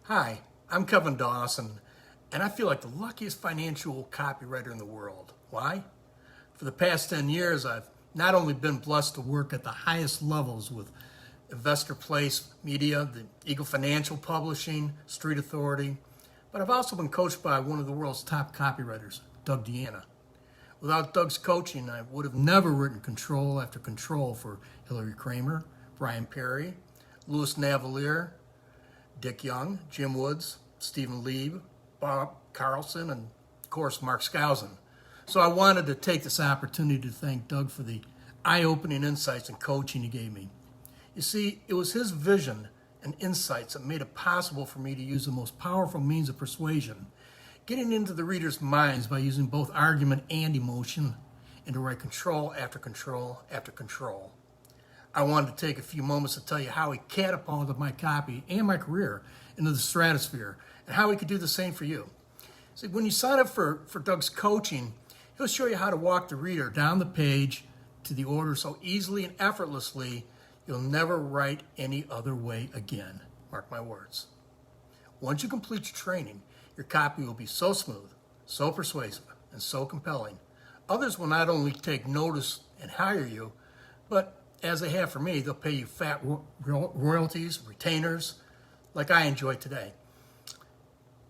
Hi, I'm Kevin Dawson, and I feel like the luckiest financial copywriter in the world. Why? For the past 10 years, I've not only been blessed to work at the highest levels with Investor Place Media, the Eagle Financial Publishing, Street Authority, but I've also been coached by one of the world's top copywriters, Doug Deanna. Without Doug's coaching, I would have never written Control After Control for Hillary Kramer, Brian Perry, Louis Navalier, Dick Young, Jim Woods, Stephen Lieb, Bob Carlson, and of course Mark Skousen. So I wanted to take this opportunity to thank Doug for the eye-opening insights and coaching he gave me. You see, it was his vision and insights that made it possible for me to use the most powerful means of persuasion, getting into the reader's minds by using both argument and emotion, and to write control after control after control. I wanted to take a few moments to tell you how he catapulted my copy and my career into the stratosphere, and how he could do the same for you. See, when you sign up for Doug's coaching, he'll show you how to walk the reader down the page to the order so easily and effortlessly you'll never write any other way again. Mark my words. Once you complete your training, your copy will be so smooth, so persuasive, and so compelling. Others will not only take notice and hire you, but as they have for me, they'll pay you fat royalties, retainers, like I enjoy today.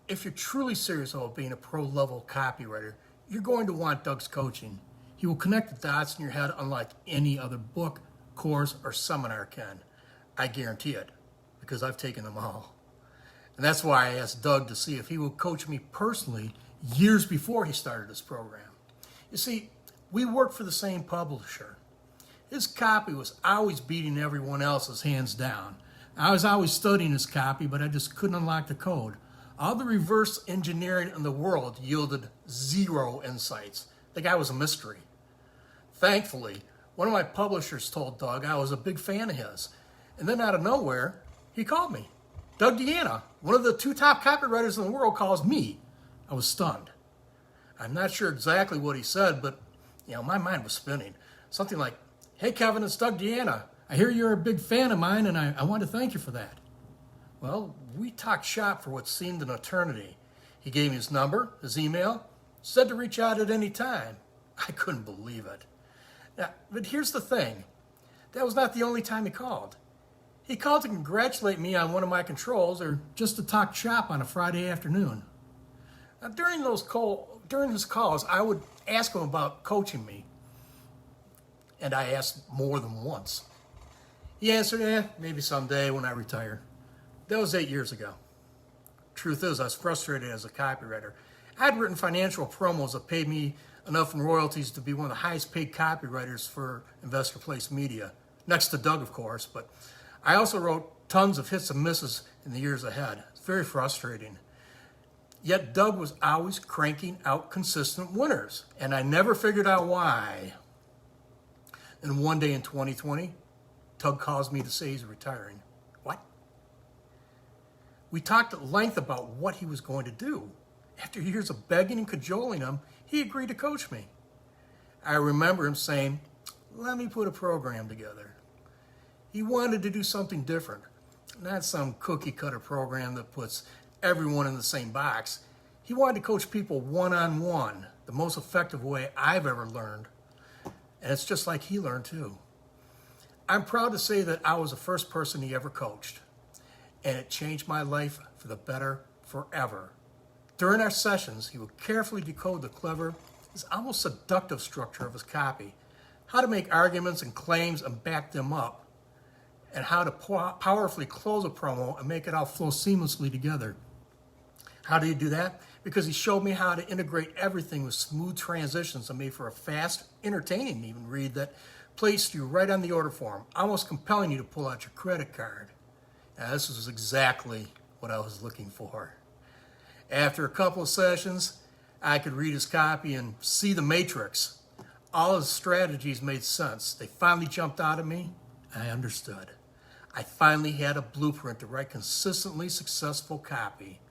If you're truly serious about being a pro-level copywriter, you're going to want Doug's coaching. He will connect the dots in your head unlike any other book, course, or seminar can. I guarantee it, because I've taken them all. And that's why I asked Doug to see if he would coach me personally years before he started his program. You see, we work for the same publisher. His copy was always beating everyone else's hands down. I was always studying his copy, but I just couldn't unlock the code. All the reverse engineering in the world yielded zero insights. The guy was a mystery. Thankfully, one of my publishers told Doug I was a big fan of his. And then out of nowhere, he called me. Doug Deanna, one of the two top copywriters in the world, calls me. I was stunned. I'm not sure exactly what he said, but my mind was spinning. Something like, "Hey Kevin, it's Doug Deanna. I hear you're a big fan of mine, and I want to thank you for that." Well, we talked shop for what seemed an eternity. He gave me his number, his email, said to reach out at any time. I couldn't believe it. Now, but here's the thing. That was not the only time he called. He called to congratulate me on one of my controls, or just to talk shop on a Friday afternoon. Now, during his calls, I would ask him about coaching me. And I asked more than once. He answered, maybe someday when I retire. That was 8 years ago. Truth is, I was frustrated as a copywriter. I'd written financial promos that paid me enough in royalties to be one of the highest paid copywriters for Investor Place Media, next to Doug, of course, but I also wrote tons of hits and misses in the years ahead. It's very frustrating. Yet Doug was always cranking out consistent winners, and I never figured out why. And one day in 2020, Doug calls me to say he's retiring. What? We talked at length about what he was going to do. After years of begging and cajoling him, he agreed to coach me. I remember him saying, "Let me put a program together." He wanted to do something different, not some cookie-cutter program that puts everyone in the same box. He wanted to coach people one-on-one, the most effective way I've ever learned. And it's just like he learned too. I'm proud to say that I was the first person he ever coached, and it changed my life for the better forever. During our sessions, he would carefully decode the clever, this almost seductive structure of his copy, how to make arguments and claims and back them up, and how to powerfully close a promo and make it all flow seamlessly together. How did he do that? Because he showed me how to integrate everything with smooth transitions that made for a fast, entertaining even read that placed you right on the order form, almost compelling you to pull out your credit card. Now, this was exactly what I was looking for. After a couple of sessions, I could read his copy and see the matrix. All his strategies made sense. They finally jumped out at me. I understood. I finally had a blueprint to write consistently successful copy.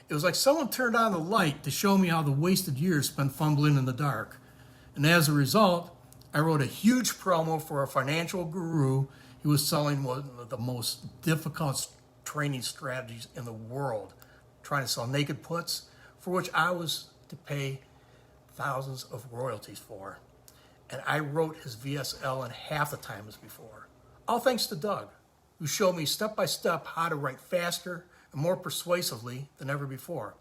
It was like someone turned on the light to show me all the wasted years spent fumbling in the dark. And as a result, I wrote a huge promo for a financial guru. He was selling one of the most difficult training strategies in the world, trying to sell naked puts, for which I was to pay thousands of royalties for. And I wrote his VSL in half the time as before. All thanks to Doug, who showed me step by step how to write faster and more persuasively than ever before.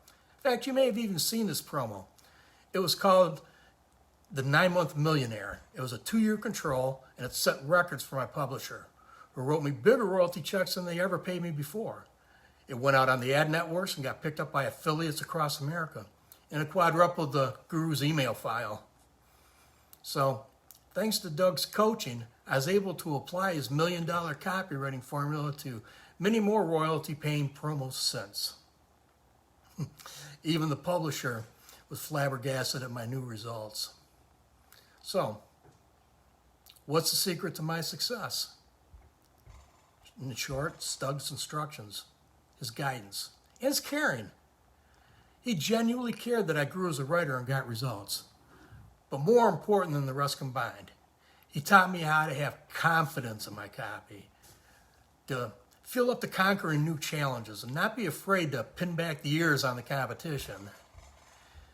In fact, you may have even seen this promo. It was called The 9-Month Millionaire. It was a 2-year control, and it set records for my publisher, who wrote me bigger royalty checks than they ever paid me before. It went out on the ad networks and got picked up by affiliates across America, and it quadrupled the guru's email file. So, thanks to Doug's coaching, I was able to apply his $1 million copywriting formula to many more royalty-paying promos since. Even the publisher was flabbergasted at my new results. So, what's the secret to my success? In short, it's Doug's instructions, his guidance, and his caring. He genuinely cared that I grew as a writer and got results. But more important than the rest combined, he taught me how to have confidence in my copy, to feel up to conquering new challenges and not be afraid to pin back the ears on the competition.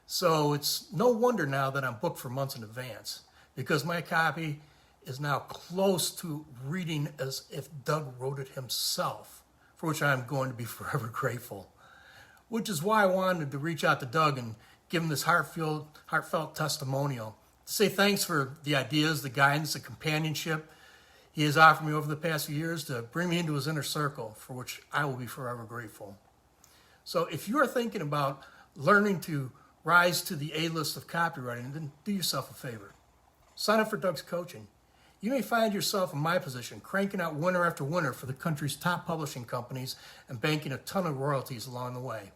So it's no wonder now that I'm booked for months in advance, because my copy is now close to reading as if Doug wrote it himself, for which I'm going to be forever grateful. Which is why I wanted to reach out to Doug and give him this heartfelt testimonial, to say thanks for the ideas, the guidance, the companionship he has offered me over the past few years, to bring me into his inner circle, for which I will be forever grateful. So if you are thinking about learning to rise to the A-list of copywriting, then do yourself a favor. Sign up for Doug's coaching. You may find yourself in my position, cranking out winner after winner for the country's top publishing companies and banking a ton of royalties along the way.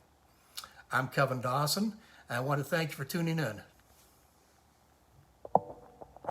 I'm Kevin Dawson, and I want to thank you for tuning in.